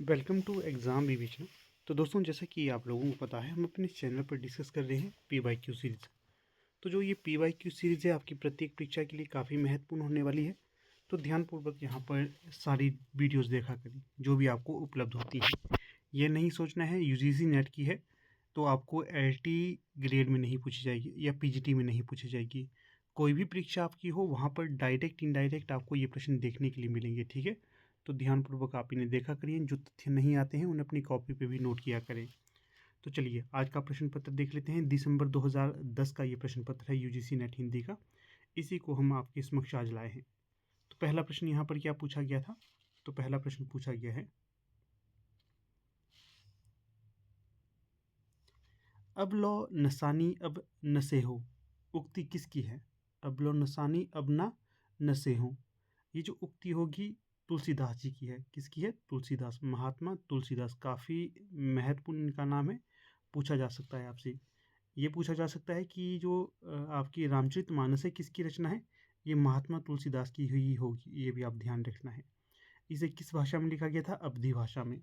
Welcome to exam revision. तो दोस्तों, जैसा कि आप लोगों को पता है, हम अपने चैनल पर डिस्कस कर रहे हैं PYQ सीरीज़। तो जो ये PYQ सीरीज़ है, आपकी प्रत्येक परीक्षा के लिए काफ़ी महत्वपूर्ण होने वाली है। तो ध्यानपूर्वक यहाँ पर सारी वीडियोस देखा करें जो भी आपको उपलब्ध होती हैं। ये नहीं सोचना है UGC नेट की है तो आपको LT ग्रेड में नहीं पूछी जाएगी या PGT में नहीं पूछी जाएगी। कोई भी परीक्षा आपकी हो, वहाँ पर डायरेक्ट इनडायरेक्ट आपको ये प्रश्न देखने के लिए मिलेंगे। ठीक है, तो ध्यानपूर्वक आप इन्हें देखा करिए। जो तथ्य नहीं आते हैं उन्हें अपनी कॉपी पे भी नोट किया करें। तो चलिए आज का प्रश्न पत्र देख लेते हैं। दिसंबर 2010 का ये प्रश्न पत्र है UGC नेट हिंदी का। इसी को हम आपके समक्ष आज लाए हैं। तो पहला प्रश्न यहाँ पर क्या पूछा गया था? तो पहला प्रश्न पूछा गया है, अब लो नसानी अब नसे हो, उक्ति किसकी है? अब लो नसानी अब ना नसे हो, ये जो उक्ति होगी तुलसीदास जी की है। किसकी है? तुलसीदास, महात्मा तुलसीदास। काफ़ी महत्वपूर्ण इनका नाम है। पूछा जा सकता है आपसे, ये पूछा जा सकता है कि जो आपकी रामचरितमानस है किसकी रचना है? ये महात्मा तुलसीदास की ही होगी, ये भी आप ध्यान रखना है। इसे किस भाषा में लिखा गया था? अवधी भाषा में।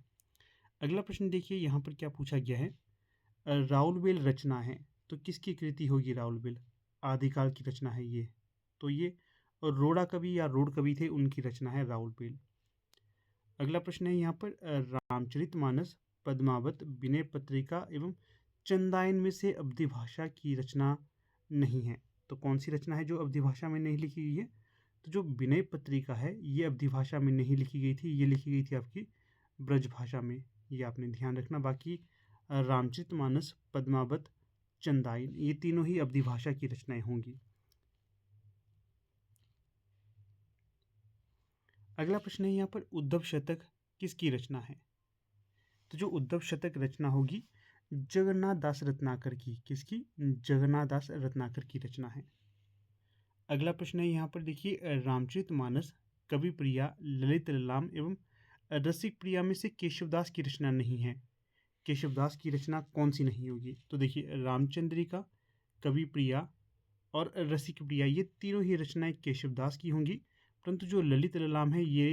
अगला प्रश्न देखिए, यहाँ पर क्या पूछा गया है, राउलबेल रचना है तो किसकी कृति होगी? राउलबेल आदिकाल की रचना है ये। तो ये रोड़ा कवि या रोड कवि थे, उनकी रचना है राउलबेल। अगला प्रश्न है यहाँ पर, रामचरितमानस, पद्मावत, विनय पत्रिका एवं चंदायन में से अवधी भाषा की रचना नहीं है। तो कौन सी रचना है जो अवधी भाषा में नहीं लिखी गई है? तो जो विनय पत्रिका है ये अवधी भाषा में नहीं लिखी गई थी, ये लिखी गई थी आपकी ब्रज भाषा में। ये आपने ध्यान रखना। बाकी रामचरितमानस, पद्मावत, चंदायन ये तीनों ही अवधी भाषा की रचनाएं होंगी। अगला प्रश्न है यहाँ पर, उद्धव शतक किसकी रचना है? तो जो उद्धव शतक रचना होगी जगन्नाथ दास रत्नाकर की। किसकी? जगन्नाथ दास रत्नाकर की रचना है। अगला प्रश्न है यहाँ पर देखिए, रामचरितमानस, कवि प्रिया, ललित ललाम एवं रसिक प्रिया में से केशवदास की रचना नहीं है। केशवदास की रचना कौन सी नहीं होगी? तो देखिए, रामचंद्रिका, कवि प्रिया और रसिक प्रिया ये तीनों ही रचनाएं केशवदास की होंगी। परंतु जो ललित ललाम है ये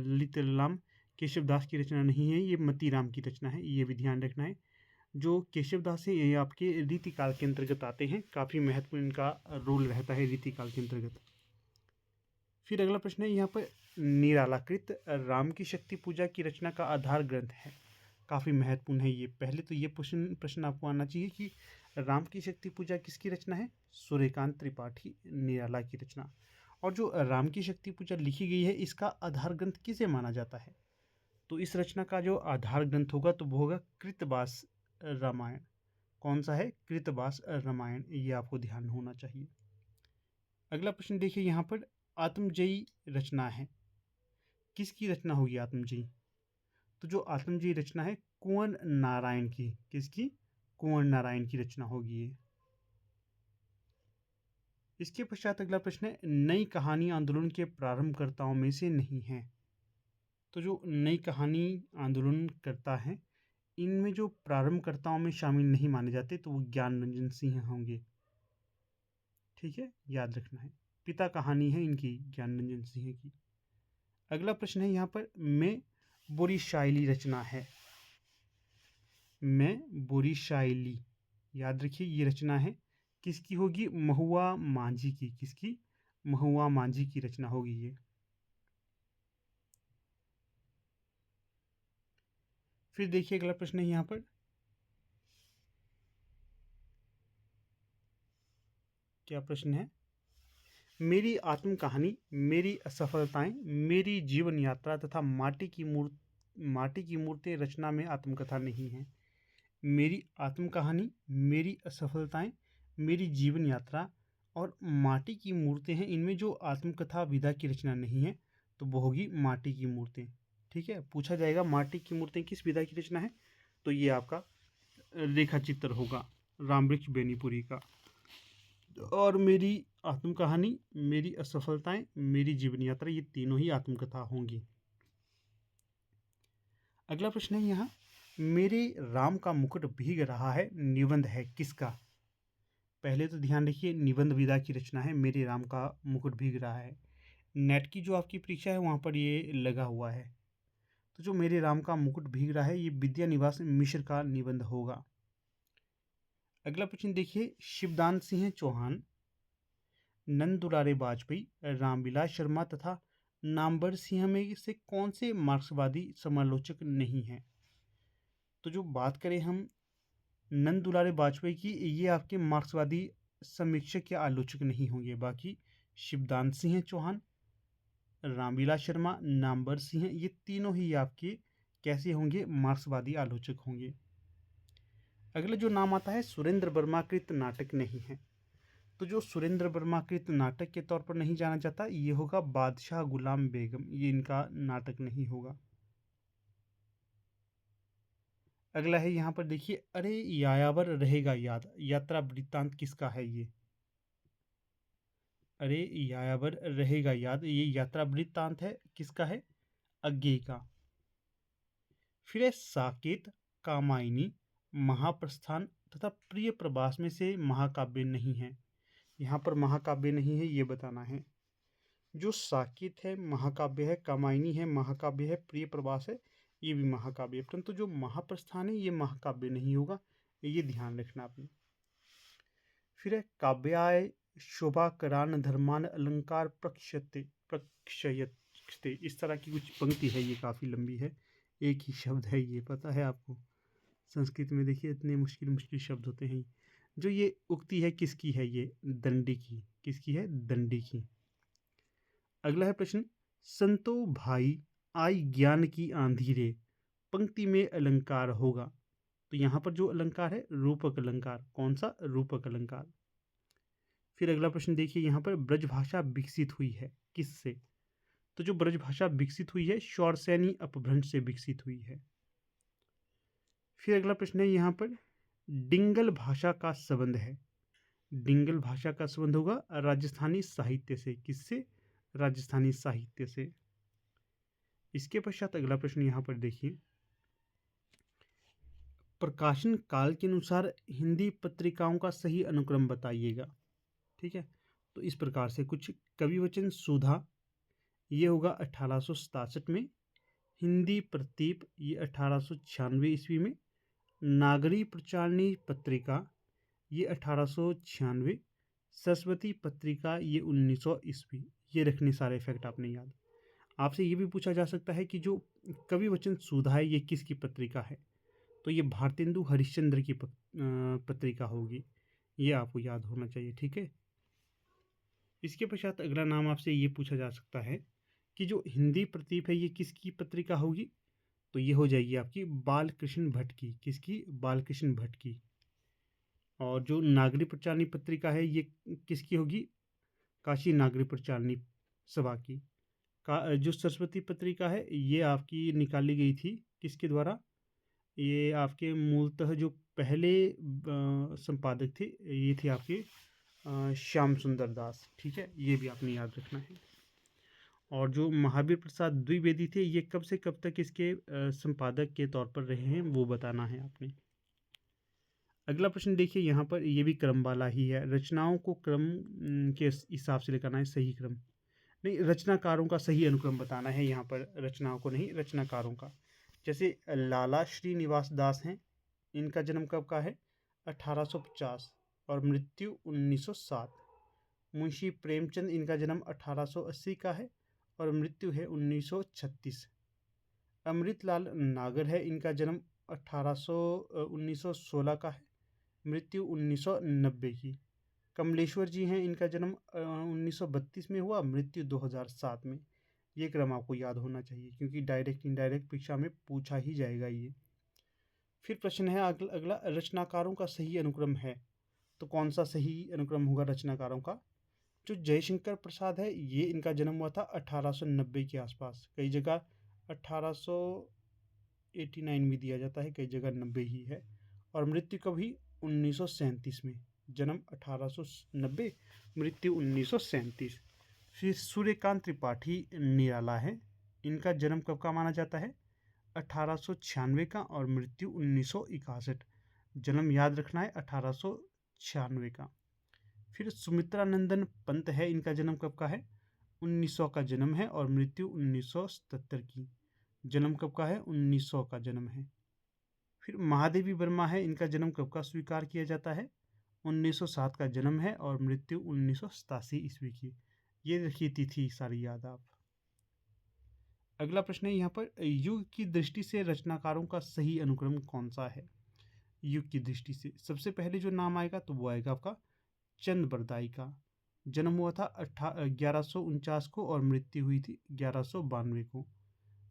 ललित ललाम केशवदास की रचना नहीं है, ये मतीराम की रचना है। ये भी ध्यान रखना है। जो केशवदास है ये आपके रीतिकाल के अंतर्गत आते हैं। काफ़ी महत्वपूर्ण इनका रोल रहता है रीतिकाल के अंतर्गत। फिर अगला प्रश्न है यहाँ पर, निरालाकृत राम की शक्ति पूजा की रचना का आधार ग्रंथ है। काफ़ी महत्वपूर्ण है ये। पहले तो ये प्रश्न आपको आना चाहिए कि राम की शक्ति पूजा किसकी रचना है? सूर्यकांत त्रिपाठी, निराला की रचना। और जो राम की शक्ति पूजा लिखी गई है इसका आधार ग्रंथ किसे माना जाता है? तो इस रचना का जो आधार ग्रंथ होगा तो वो होगा कृतवास रामायण। कौन सा है? कृतवास रामायण। ये आपको ध्यान होना चाहिए। अगला प्रश्न देखिए यहाँ पर, आत्मजयी रचना है किसकी रचना होगी? आत्मजयी, तो जो आत्मजयी रचना है कुंवर नारायण की। किसकी? कुंवर नारायण की रचना होगी ये। इसके पश्चात अगला प्रश्न है, नई कहानी आंदोलन के प्रारंभकर्ताओं में से नहीं है। तो जो नई कहानी आंदोलन करता है इनमें जो प्रारंभकर्ताओं में शामिल नहीं माने जाते तो वो ज्ञान रंजन सिंह होंगे। ठीक है, याद रखना है। पिता कहानी है इनकी ज्ञान रंजन सिंह की। अगला प्रश्न है यहाँ पर, मैं बुरी शायली रचना है। मैं बुरी शायली, याद रखिए ये रचना है किसकी होगी? महुआ मांझी की। किसकी? महुआ मांझी की रचना होगी ये। फिर देखिए अगला प्रश्न है यहाँ पर, क्या प्रश्न है? मेरी आत्म कहानी, मेरी असफलताएं, मेरी जीवन यात्रा तथा माटी की मूर्तें रचना में आत्मकथा नहीं है। मेरी आत्म कहानी, मेरी असफलताएं, मेरी जीवन यात्रा और माटी की मूर्तें हैं, इनमें जो आत्मकथा विधा की रचना नहीं है तो वो होगी माटी की मूर्तें। ठीक है, पूछा जाएगा माटी की मूर्तें किस विधा की रचना है, तो ये आपका रेखा चित्र होगा रामवृक्ष बेनीपुरी का। और मेरी आत्म कहानी, मेरी असफलताएं, मेरी जीवन यात्रा ये तीनों ही आत्मकथा होंगी। अगला प्रश्न है यहाँ, मेरे राम का मुकुट भीग रहा है निबंध है किसका? पहले तो ध्यान रखिए, निबंध विधा की रचना है मेरे राम का मुकुट भीग रहा है। नेट की जो आपकी परीक्षा है वहाँ पर ये लगा हुआ है। तो जो मेरे राम का मुकुट भीग रहा है, ये विद्या निवास मिश्र का निबंध होगा। अगला प्रश्न देखिए, शिवदान सिंह चौहान, नंद दुलारे वाजपेयी, रामविलास शर्मा तथा नामवर सिंह में से कौन से मार्क्सवादी समालोचक नहीं हैं? तो जो बात करें हम नंद दुलारे वाजपेयी की, ये आपके मार्क्सवादी समीक्षक या आलोचक नहीं होंगे। बाकी शिवदान सिंह चौहान, रामविलास शर्मा, नामवर सिंह, ये तीनों ही आपके कैसे होंगे? मार्क्सवादी आलोचक होंगे। अगला जो नाम आता है, सुरेंद्र वर्मा कृत नाटक नहीं है। तो जो सुरेंद्र वर्मा कृत नाटक के तौर पर नहीं जाना जाता, ये होगा बादशाह गुलाम बेगम, ये इनका नाटक नहीं होगा। अगला है यहाँ पर देखिए, अरे यायावर रहेगा याद, यात्रा वृत्तांत किसका है ये? अरे यायावर रहेगा याद, ये यात्रा वृत्तांत है, किसका है? अज्ञेय का। फिर है साकेत, कामायनी, महाप्रस्थान तथा प्रिय प्रवास में से महाकाव्य नहीं है। यहाँ पर महाकाव्य नहीं है, ये बताना है। जो साकेत है महाकाव्य है, कामायनी है महाकाव्य है, प्रिय प्रवास है ये भी महाकाव्य है, परंतु जो महाप्रस्थान है ये महाकाव्य नहीं होगा, ये ध्यान रखना आपने। फिर है काव्याय शोभाकरान धर्मान अलंकार प्रक्षयते, इस तरह की कुछ पंक्ति है, ये काफ़ी लंबी है, एक ही शब्द है, ये पता है आपको। संस्कृत में देखिए इतने मुश्किल मुश्किल शब्द होते हैं। जो ये उक्ति है किसकी है? ये दंडी की। किसकी है? दंडी की। अगला है प्रश्न, संतो भाई आई ज्ञान की आंधी रे, पंक्ति में अलंकार होगा। तो यहाँ पर जो अलंकार है रूपक अलंकार, कौन सा? रूपक अलंकार। फिर अगला प्रश्न देखिए, यहाँ पर ब्रजभाषा विकसित हुई है किससे? तो जो ब्रजभाषा विकसित हुई है शौरसेनी अपभ्रंश से विकसित हुई है। फिर अगला प्रश्न है यहाँ पर, डिंगल भाषा का संबंध है। डिंगल भाषा का संबंध होगा राजस्थानी साहित्य से। किससे? राजस्थानी साहित्य से। इसके पश्चात अगला प्रश्न यहाँ पर देखिए, प्रकाशन काल के अनुसार हिंदी पत्रिकाओं का सही अनुक्रम बताइएगा। ठीक है, तो इस प्रकार से कुछ कविवचन सुधा, ये होगा 1867 में। हिंदी प्रतीप, ये 1896 ईस्वी में। नागरी प्रचारणी पत्रिका, ये 1896। सरस्वती पत्रिका, ये 1900 ईस्वी। ये रखने सारे फैक्ट आपने याद। आपसे ये भी पूछा जा सकता है कि जो कविवचन सुधा है ये किसकी पत्रिका है? तो ये भारतेंदु हरिश्चंद्र की पत्रिका होगी, ये आपको याद होना चाहिए। ठीक है, इसके पश्चात अगला नाम आपसे ये पूछा जा सकता है कि जो हिंदी प्रतीप है ये किसकी पत्रिका होगी? तो ये हो जाएगी आपकी बालकृष्ण भट्ट की। किसकी? बालकृष्ण भट्ट की। और जो नागरी प्रचारणी पत्रिका है ये किसकी होगी? काशी नागरी प्रचारणी सभा की। जो सरस्वती पत्रिका है ये आपकी निकाली गई थी किसके द्वारा? ये आपके मूलतः जो पहले संपादक थे ये थे आपके श्याम सुंदर दास। ठीक है, ये भी आपने याद रखना है। और जो महावीर प्रसाद द्विवेदी थे ये कब से कब तक इसके संपादक के तौर पर रहे हैं वो बताना है आपने। अगला प्रश्न देखिए, यहाँ पर ये भी क्रम वाला ही है। रचनाओं को क्रम के हिसाब से लिखना है, सही क्रम नहीं, रचनाकारों का सही अनुक्रम बताना है यहाँ पर, रचनाओं को नहीं, रचनाकारों का। जैसे लाला श्रीनिवास दास हैं, इनका जन्म कब का है? 1850 और मृत्यु 1907। मुंशी प्रेमचंद, इनका जन्म 1880 का है और मृत्यु है 1936। अमृतलाल नागर है, इनका जन्म 1916 का है, मृत्यु 1990 की। कमलेश्वर जी हैं, इनका जन्म 1932 में हुआ, मृत्यु 2007 में। ये क्रम आपको याद होना चाहिए क्योंकि डायरेक्ट इनडायरेक्ट परीक्षा में पूछा ही जाएगा ये। फिर प्रश्न है अगला, रचनाकारों का सही अनुक्रम है, तो कौन सा सही अनुक्रम होगा रचनाकारों का? जो जयशंकर प्रसाद है ये इनका जन्म हुआ था 1890 के आसपास, कई जगह 1889 में दिया जाता है, कई जगह 90 ही है। और मृत्यु कभी 1937 में, जन्म 1890, मृत्यु 1937। श्री सूर्यकांत त्रिपाठी निराला है, इनका जन्म कब का माना जाता है? 1896 का और मृत्यु 1961। जन्म याद रखना है 1896 का। फिर सुमित्रानंदन पंत है, इनका जन्म कब का है? 1900 का जन्म है और मृत्यु 1977 की। जन्म कब का है? 1900 का जन्म है। फिर महादेवी वर्मा है, इनका जन्म कब का स्वीकार किया जाता है? 1907 का जन्म है और मृत्यु 1987 ईस्वी की। ये रखिए तिथि सारी याद आप। अगला प्रश्न है यहाँ पर, युग की दृष्टि से रचनाकारों का सही अनुक्रम कौन सा है? युग की दृष्टि से सबसे पहले जो नाम आएगा तो वो आएगा आपका चंद बरदाई का। जन्म हुआ था 1149 को और मृत्यु हुई थी 1192 को।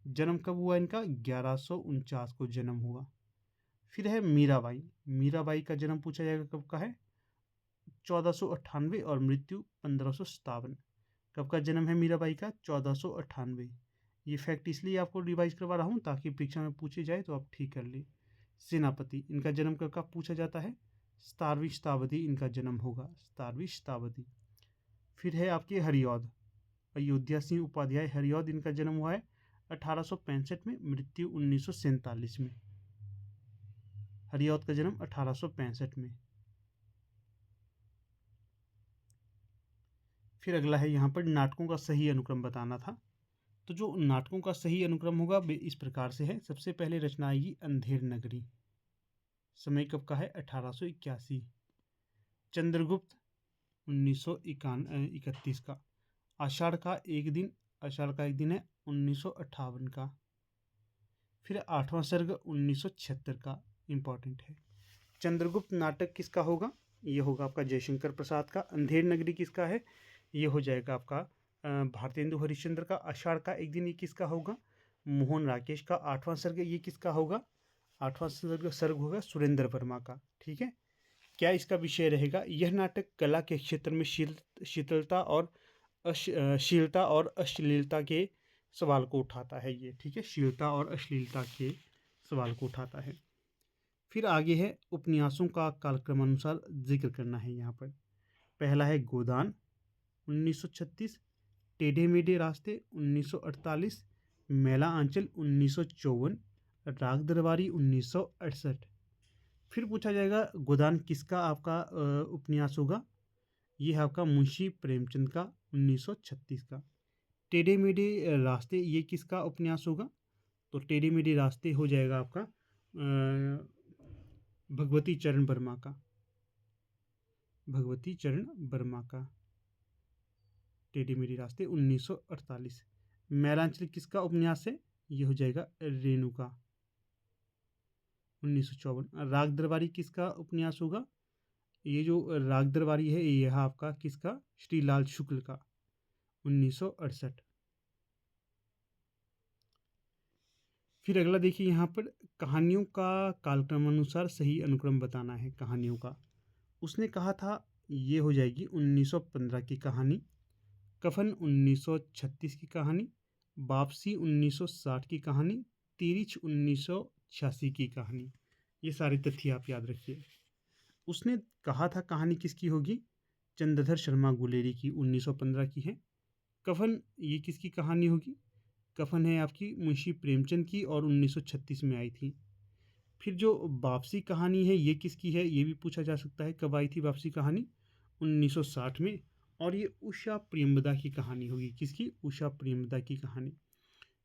जन्म कब हुआ इनका? 1149 को जन्म हुआ। फिर है मीराबाई। मीराबाई का जन्म पूछा जाएगा कब का है? 1498 और मृत्यु 1557। कब का जन्म है मीराबाई का? 1498। ये फैक्ट इसलिए आपको रिवाइज करवा रहा हूँ ताकि परीक्षा में पूछे जाए तो आप ठीक कर ले। सेनापति, इनका जन्म कब का पूछा जाता है? 17वीं शताब्दी इनका जन्म होगा, 17वीं शताब्दी। फिर है आपके हरिऔध। अयोध्या सिंह उपाध्याय हरिऔध, इनका जन्म हुआ है 1865 में, मृत्यु 1947 में। हरिऔध का जन्म 1865 में। फिर अगला है यहाँ पर नाटकों का सही अनुक्रम बताना था। तो जो नाटकों का सही अनुक्रम होगा वे इस प्रकार से है। सबसे पहले रचना आएगी अंधेर नगरी। समय कब का है? 1881। चंद्रगुप्त 1931 का। आषाढ़ का एक दिन, आषाढ़ का एक दिन है 1958 का। फिर आठवां सर्ग 1976 का, इंपॉर्टेंट है। चंद्रगुप्त नाटक किसका होगा? ये होगा आपका जयशंकर प्रसाद का। अंधेर नगरी किसका है? ये हो जाएगा आपका भारतेंदु हरिश्चंद्र का। आषाढ़ का एक दिन ये किसका होगा? मोहन राकेश का। आठवां सर्ग ये किसका होगा? आठवां सर्ग होगा सुरेंद्र वर्मा का। ठीक है। क्या इसका विषय रहेगा? यह नाटक कला के क्षेत्र में शीतलता और शीलता और अश्लीलता के सवाल को उठाता है ये। ठीक है, शीलता और अश्लीलता के सवाल को उठाता है। फिर आगे है उपन्यासों का कालक्रम अनुसार जिक्र करना है यहाँ पर। पहला है गोदान 1936, टेढ़े मेढ़े रास्ते 1948, मेला आंचल 1954, राग दरबारी 1968। फिर पूछा जाएगा गोदान किसका आपका उपन्यास होगा? ये है आपका मुंशी प्रेमचंद का 1936 का। टेढ़े मेढ़े रास्ते ये किसका उपन्यास होगा? तो टेढ़े मेढ़े रास्ते हो जाएगा आपका भगवती चरण वर्मा का। भगवती चरण वर्मा का टेढ़े मेढ़े रास्ते 1948। मैलांचल किसका उपन्यास है? ये हो जाएगा रेणु का 1954। राग दरबारी किसका उपन्यास होगा? ये जो राग दरबारी है यह आपका किसका? श्रीलाल शुक्ल का 1968। फिर अगला देखिए यहाँ पर कहानियों का कालक्रम अनुसार सही अनुक्रम बताना है कहानियों का। उसने कहा था ये हो जाएगी 1915 की कहानी, कफन 1936 की कहानी, वापसी 1960 की कहानी, तिरिच 1986 की कहानी। ये सारे तथ्य आप याद रखिए। उसने कहा था कहानी किसकी होगी? चंद्रधर शर्मा गुलेरी की 1915 की है। कफन ये किसकी कहानी होगी? कफन है आपकी मुंशी प्रेमचंद की और 1936 में आई थी। फिर जो वापसी कहानी है ये किसकी है? ये भी पूछा जा सकता है कब आई थी वापसी कहानी? 1960 में। और ये उषा प्रेमदा की कहानी होगी। किसकी? उषा प्रेमदा की कहानी।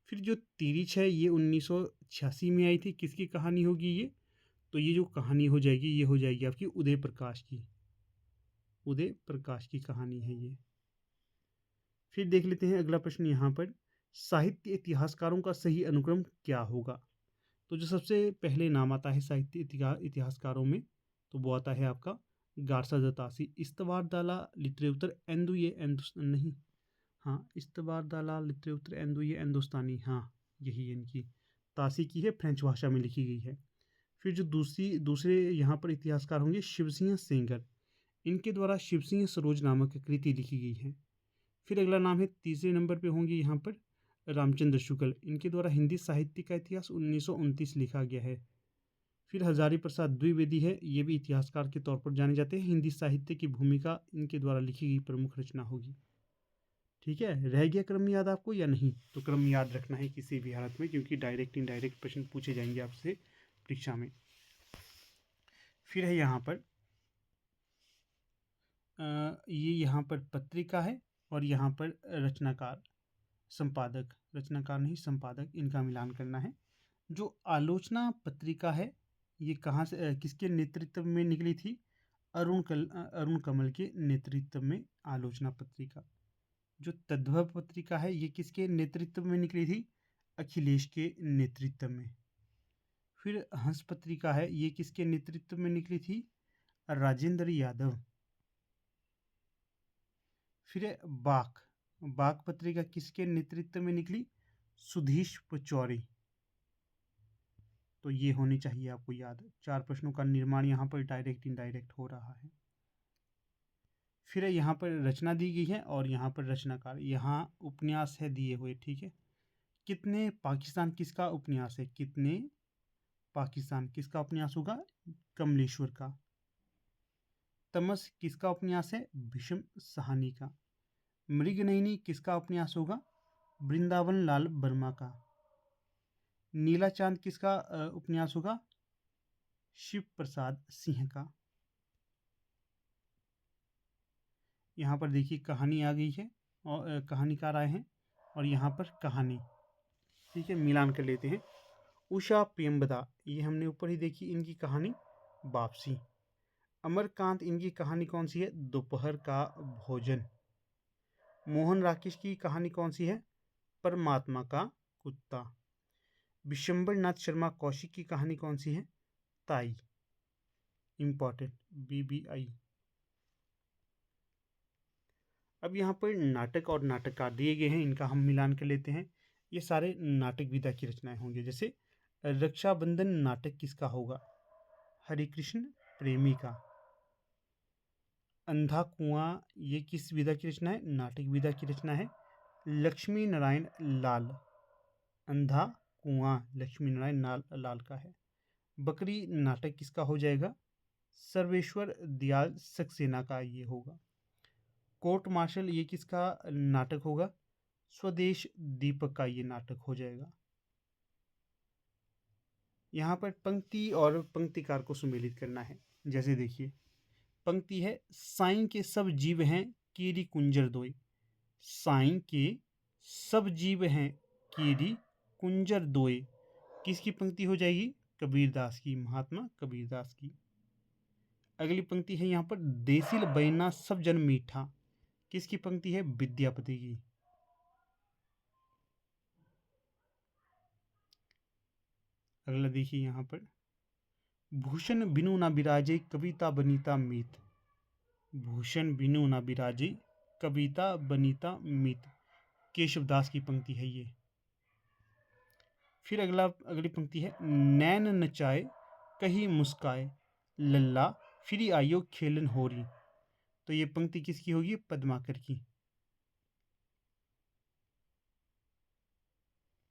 फिर जो तिरिच है ये 1986 में आई थी। किसकी कहानी होगी ये? तो ये जो कहानी हो जाएगी ये हो जाएगी आपकी उदय प्रकाश की। उदय प्रकाश की कहानी है ये। फिर देख लेते हैं अगला प्रश्न यहाँ पर, साहित्य इतिहासकारों का सही अनुक्रम क्या होगा? तो जो सबसे पहले नाम आता है साहित्य इतिहासकारों में तो वो आता है आपका गारसा दतासी। इस्तवार दाला लित्रेउतर एंदु ये नहीं, हाँ इस्तवार दाला लित्रेउतर एंदु ये एंदोस्तानी, हाँ यही इनकी तासी की है, फ्रेंच भाषा में लिखी गई है। फिर जो दूसरे यहाँ पर इतिहासकार होंगे शिवसिंह सेंगर, इनके द्वारा शिवसिंह सरोज नामक कृति लिखी गई है। फिर अगला नाम है तीसरे नंबर पे होंगे यहाँ पर रामचंद्र शुक्ल, इनके द्वारा हिंदी साहित्य का इतिहास 1929 लिखा गया है। फिर हजारी प्रसाद द्विवेदी है, ये भी इतिहासकार के तौर पर जाने जाते हैं। हिंदी साहित्य की भूमिका इनके द्वारा लिखी गई प्रमुख रचना होगी। ठीक है, रह गया क्रम याद आपको या नहीं? तो क्रम याद रखना है किसी भी हालत में, क्योंकि डायरेक्ट इनडायरेक्ट प्रश्न पूछे जाएंगे आपसे परीक्षा में। फिर है यहाँ पर ये यहाँ पर पत्रिका है और यहाँ पर रचनाकार संपादक रचनाकार नहीं संपादक, इनका मिलान करना है। जो आलोचना पत्रिका है ये कहाँ से किसके नेतृत्व में निकली थी? अरुण कमल के नेतृत्व में आलोचना पत्रिका। जो तद्भव पत्रिका है ये किसके नेतृत्व में निकली थी? अखिलेश के नेतृत्व में। फिर हंस पत्रिका है ये किसके नेतृत्व में निकली थी? राजेंद्र यादव। फिर बाक पत्रिका किसके नेतृत्व में निकली? सुधीश पचौरी। तो ये होनी चाहिए आपको याद। 4 प्रश्नों का निर्माण यहाँ पर डायरेक्ट इनडायरेक्ट हो रहा है। फिर यहाँ पर रचना दी गई है और यहाँ पर रचनाकार, यहाँ उपन्यास है दिए हुए, ठीक है। कितने पाकिस्तान किसका उपन्यास है? कितने पाकिस्तान किसका उपन्यास होगा? कमलेश्वर का। तमस किसका उपन्यास है? भीष्म साहनी का। मृगनयनी किसका उपन्यास होगा? वृंदावन लाल वर्मा का। नीला चांद किसका उपन्यास होगा? शिव प्रसाद सिंह का। यहाँ पर देखिए कहानी आ गई है और कहानीकार आए हैं और यहाँ पर कहानी, ठीक है, मिलान कर लेते हैं। उषा प्रेमवदा ये हमने ऊपर ही देखी, इनकी कहानी वापसी। अमरकांत इनकी कहानी कौन सी है? दोपहर का भोजन। मोहन राकेश की कहानी कौन सी है? परमात्मा का कुत्ता। विशंबर नाथ शर्मा कौशिक की कहानी कौन सी है? ताई। Important, BBI। अब यहाँ पर नाटक और नाटककार दिए गए हैं, इनका हम मिलान कर लेते हैं। ये सारे नाटक विधा की रचनाएं होंगे। जैसे रक्षाबंधन नाटक किसका होगा? हरिकृष्ण प्रेमी का। अंधा कुआं ये किस विधा की रचना है? नाटक विधा की रचना है। लक्ष्मी नारायण लाल, अंधा कुआं लक्ष्मी नारायण लाल का है। बकरी नाटक किसका हो जाएगा? सर्वेश्वर दयाल सक्सेना का ये होगा। कोर्ट मार्शल ये किसका नाटक होगा? स्वदेश दीपक का ये नाटक हो जाएगा। यहाँ पर पंक्ति और पंक्तिकार को सुमेलित करना है। जैसे देखिए पंक्ति है, साईं के सब जीव हैं कीरी कुंजर दोय। साईं के सब जीव हैं कीरी कुंजर दोय, किसकी पंक्ति हो जाएगी? कबीरदास की, महात्मा कबीरदास की। अगली पंक्ति है यहाँ पर, देसिल बैना सब जन मीठा, किसकी पंक्ति है? विद्यापति की। अगला देखिए यहाँ पर, भूषण बिनु ना बिराजे कविता बनीता मीत। भूषण बिनु ना बिराजे कविता बनीता मीत, केशवदास की पंक्ति है ये। फिर अगली पंक्ति है, नैन नचाए कहीं मुस्काए लल्ला फिरी आयो खेलन होरी। तो ये पंक्ति किसकी होगी? पद्माकर की।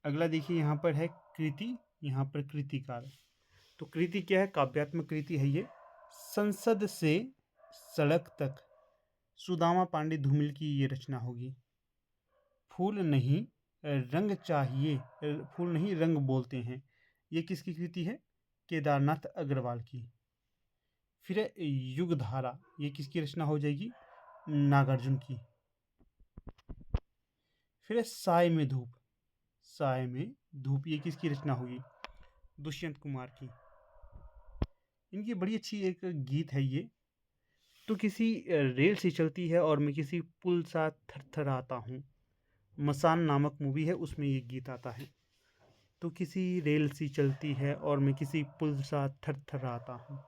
अगला देखिए यहाँ पर है कृति, यहाँ पर कृतिकार। तो कृति क्या है? काव्यात्मक कृति है ये। संसद से सड़क तक, सुदामा पांडे धूमिल की ये रचना होगी। फूल नहीं रंग चाहिए, फूल नहीं रंग बोलते हैं, ये किसकी कृति है? केदारनाथ अग्रवाल की। फिर युगधारा, ये किसकी रचना हो जाएगी? नागार्जुन की। फिर साय में धूप, साय में धूप ये किसकी रचना होगी? दुष्यंत कुमार की। इनकी बड़ी अच्छी एक गीत है ये, तो किसी रेल से चलती है और मैं किसी पुल सा थरथराता हूँ। मसान नामक मूवी है, उसमें ये गीत आता है। तो किसी रेल सी चलती है और मैं किसी पुल सा थरथराता हूँ।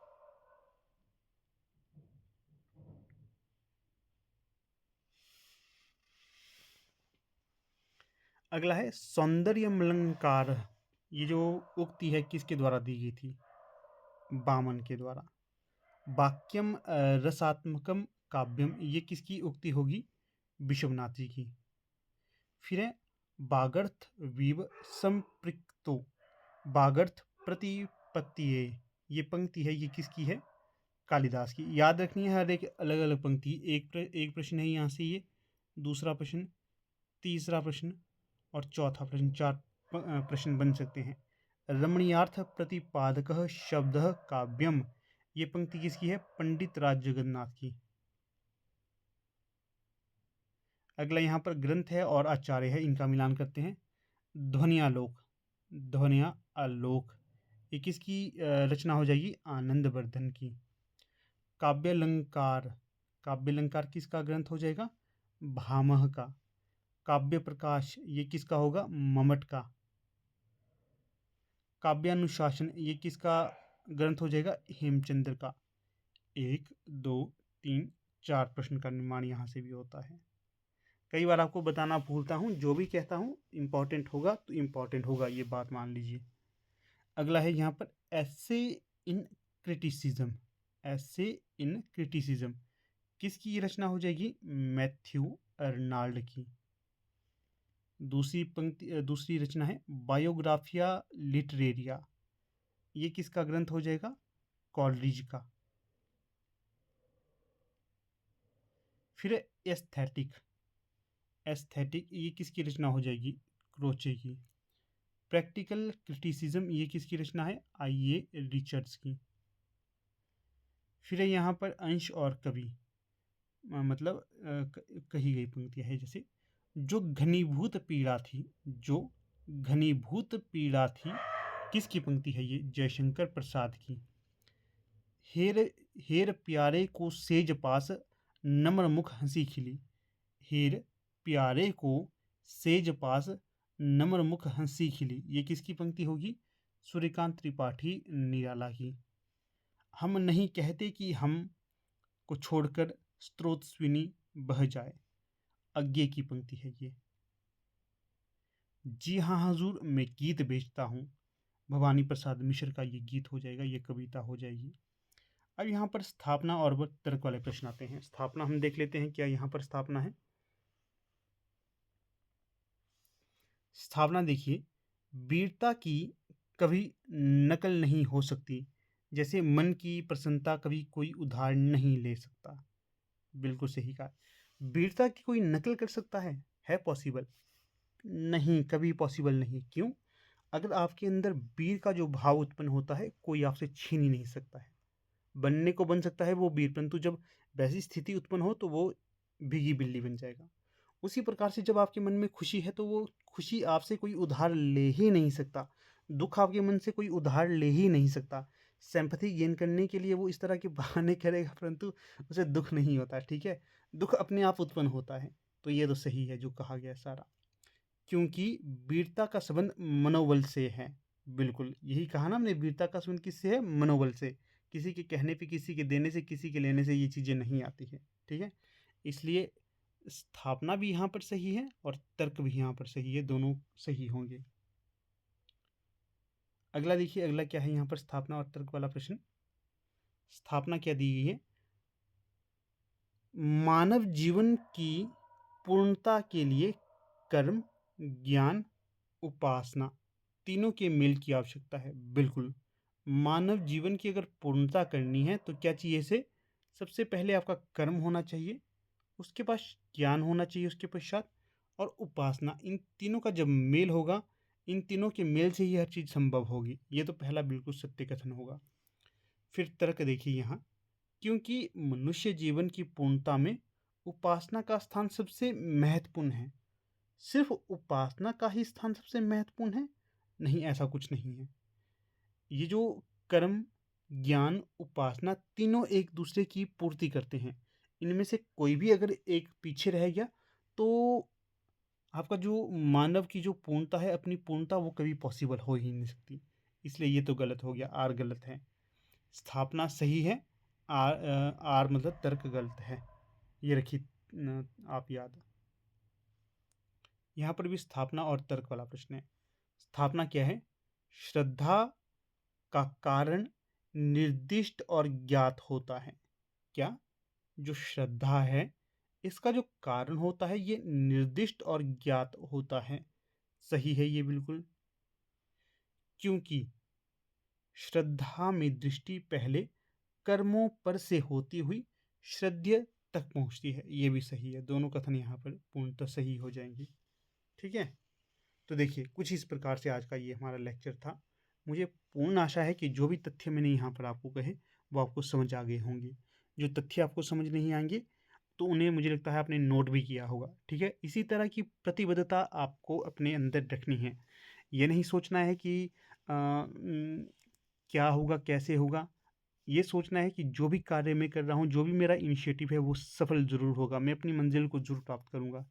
अगला है सौंदर्यमलंकार। ये जो उक्ति है किसके द्वारा दी गई थी? बामन के द्वारा। वाक्यम रसात्मकम काव्यम, ये किसकी उक्ति होगी? विश्वनाथ जी की। फिर है बागर्थ वीव संपृक्तो, बागर्थ प्रतिपत्तिये, ये पंक्ति है ये किसकी है? कालिदास की। याद रखनी है हर एक अलग अलग पंक्ति। एक प्रश्न है यहाँ से ये, दूसरा प्रश्न, तीसरा प्रश्न और चौथा प्रश्न, 4 प्रश्न बन सकते हैं। रमणीयार्थ प्रतिपादकः शब्दः काव्यम, ये पंक्ति किसकी है? पंडित राज जगन्नाथ की। अगला यहाँ पर ग्रंथ है और आचार्य है, इनका मिलान करते हैं। ध्वनियालोक, ध्वनियालोक, ये किसकी रचना हो जाएगी? आनंदवर्धन की। काव्यालंकार, काव्यालंकार किसका ग्रंथ हो जाएगा? भामह का। काव्य प्रकाश, ये किसका होगा? मम्मट का। काव्यानुशासन, ये किसका ग्रंथ हो जाएगा? हेमचंद्र का। 1, 2, 3, 4 प्रश्न का निर्माण यहाँ से भी होता है। कई बार आपको बताना भूलता हूँ, जो भी कहता हूँ इम्पॉर्टेंट होगा तो इम्पॉर्टेंट होगा, ये बात मान लीजिए। अगला है यहाँ पर एसे इन क्रिटिसिज्म, एसे इन क्रिटिसिज्म किसकी रचना हो जाएगी? मैथ्यू अर्नाल्ड की। दूसरी रचना है बायोग्राफिया लिटरेरिया, ये किसका ग्रंथ हो जाएगा? कॉलरिज का। फिर एस्थेटिक, एस्थेटिक ये किसकी रचना हो जाएगी? क्रोचे की। प्रैक्टिकल क्रिटिसिज्म, ये किसकी रचना है? आईए रिचर्ड्स की। फिर यहाँ पर अंश और कवि, मतलब कही गई पंक्तियाँ है, जैसे जो घनीभूत पीड़ा थी, जो घनीभूत पीड़ा थी, किसकी पंक्ति है ये? जयशंकर प्रसाद की। हेर हेर प्यारे को सेज पास नम्र मुख हंसी खिली, हेर प्यारे को सेज पास नम्र मुख हंसी खिली, ये किसकी पंक्ति होगी? सूर्यकांत त्रिपाठी निराला की। हम नहीं कहते कि हम को छोड़कर स्रोत स्विनी बह जाए, अज्ञे की पंक्ति है ये। जी हाँ हजूर, मैं गीत बेचता हूँ, भवानी प्रसाद मिश्र का ये गीत हो जाएगा, ये कविता हो जाएगी। अब यहाँ पर स्थापना और तर्क वाले प्रश्न आते हैं। स्थापना हम देख लेते हैं, क्या यहाँ पर स्थापना है? स्थापना देखिए, वीरता की कभी नकल नहीं हो सकती, जैसे मन की प्रसन्नता कभी कोई उधार नहीं ले सकता। बिल्कुल सही कहा। वीरता की कोई नकल कर सकता है पॉसिबल? नहीं, कभी पॉसिबल नहीं। क्यों? अगर आपके अंदर वीर का जो भाव उत्पन्न होता है, कोई आपसे छीन ही नहीं सकता है। बनने को बन सकता है वो वीर, परंतु जब वैसी स्थिति उत्पन्न हो तो वो भीगी बिल्ली बन जाएगा। उसी प्रकार से जब आपके मन में खुशी है तो वो खुशी आपसे कोई उधार ले ही नहीं सकता। दुख आपके मन से कोई उधार ले ही नहीं सकता। सिंपैथी गेन करने के लिए वो इस तरह के बहाने करेगा, परंतु उसे दुख नहीं होता। ठीक है, दुख अपने आप उत्पन्न होता है। तो ये तो सही है जो कहा गया सारा, क्योंकि वीरता का संबंध मनोबल से है। बिल्कुल यही कहा ना हमने, वीरता का संबंध किससे है? मनोबल से। किसी के कहने पे, किसी के देने से, किसी के लेने से ये चीज़ें नहीं आती है। ठीक है, इसलिए स्थापना भी यहाँ पर सही है और तर्क भी यहाँ पर सही है, दोनों सही होंगे। अगला देखिए, अगला क्या है यहाँ पर? स्थापना और तर्क वाला प्रश्न। स्थापना क्या दी गई है? मानव जीवन की पूर्णता के लिए कर्म, ज्ञान, उपासना तीनों के मेल की आवश्यकता है। बिल्कुल, मानव जीवन की अगर पूर्णता करनी है तो क्या चाहिए इसे? सबसे पहले आपका कर्म होना चाहिए, उसके पास ज्ञान होना चाहिए, उसके पश्चात और उपासना। इन तीनों का जब मेल होगा, इन तीनों के मेल से ही हर चीज़ संभव होगी। ये तो पहला बिल्कुल सत्य कथन होगा। फिर तर्क देखिए यहाँ, क्योंकि मनुष्य जीवन की पूर्णता में उपासना का स्थान सबसे महत्वपूर्ण है। सिर्फ उपासना का ही स्थान सबसे महत्वपूर्ण है? नहीं, ऐसा कुछ नहीं है। ये जो कर्म, ज्ञान, उपासना तीनों एक दूसरे की पूर्ति करते हैं। इनमें से कोई भी अगर एक पीछे रह गया तो आपका जो मानव की जो पूर्णता है, अपनी पूर्णता, वो कभी पॉसिबल हो ही नहीं सकती। इसलिए ये तो गलत हो गया, आर गलत है। स्थापना सही है, आर मतलब तर्क गलत है। ये रखिए आप याद। यहाँ पर भी स्थापना और तर्क वाला प्रश्न है। स्थापना क्या है? श्रद्धा का कारण निर्दिष्ट और ज्ञात होता है। क्या? जो श्रद्धा है, इसका जो कारण होता है ये निर्दिष्ट और ज्ञात होता है। सही है ये बिल्कुल, क्योंकि श्रद्धा में दृष्टि पहले कर्मों पर से होती हुई श्रद्धेय तक पहुंचती है। ये भी सही है, दोनों कथन यहाँ पर पूर्णतः सही हो जाएंगे। ठीक है, तो देखिए कुछ इस प्रकार से आज का ये हमारा लेक्चर था। मुझे पूर्ण आशा है कि जो भी तथ्य मैंने यहाँ पर आपको कहे वो आपको समझ आ गए होंगे। जो तथ्य आपको समझ नहीं आएंगे तो उन्हें मुझे लगता है आपने नोट भी किया होगा, ठीक है। इसी तरह की प्रतिबद्धता आपको अपने अंदर रखनी है। ये नहीं सोचना है कि क्या होगा, कैसे होगा। ये सोचना है कि जो भी कार्य मैं कर रहा हूँ, जो भी मेरा इनिशिएटिव है वो सफल ज़रूर होगा, मैं अपनी मंजिल को ज़रूर प्राप्त करूँगा।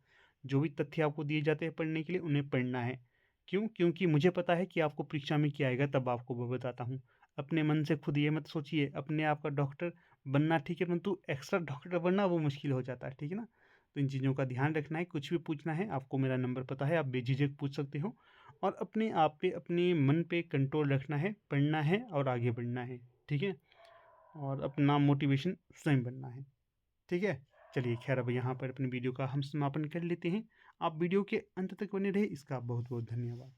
जो भी तथ्य आपको दिए जाते हैं पढ़ने के लिए, उन्हें पढ़ना है। क्यों? क्योंकि मुझे पता है कि आपको परीक्षा में क्या आएगा, तब आपको वो बताता हूँ। अपने मन से खुद ये मत सोचिए, अपने आप का डॉक्टर बनना ठीक है, परंतु एक्स्ट्रा डॉक्टर बनना वो मुश्किल हो जाता है, ठीक है ना? तो इन चीज़ों का ध्यान रखना है, कुछ भी पूछना है, आपको मेरा नंबर पता है, आप बेझिझक पूछ सकते हो। और अपने आप पे, अपने मन पे कंट्रोल रखना है, पढ़ना है और आगे बढ़ना है, ठीक है? और अपना मोटिवेशन स्वयं बनना है, ठीक है। चलिए खैर, अब यहाँ पर अपनी वीडियो का हम समापन कर लेते हैं। आप वीडियो के अंत तक बने रहे, इसका बहुत बहुत धन्यवाद।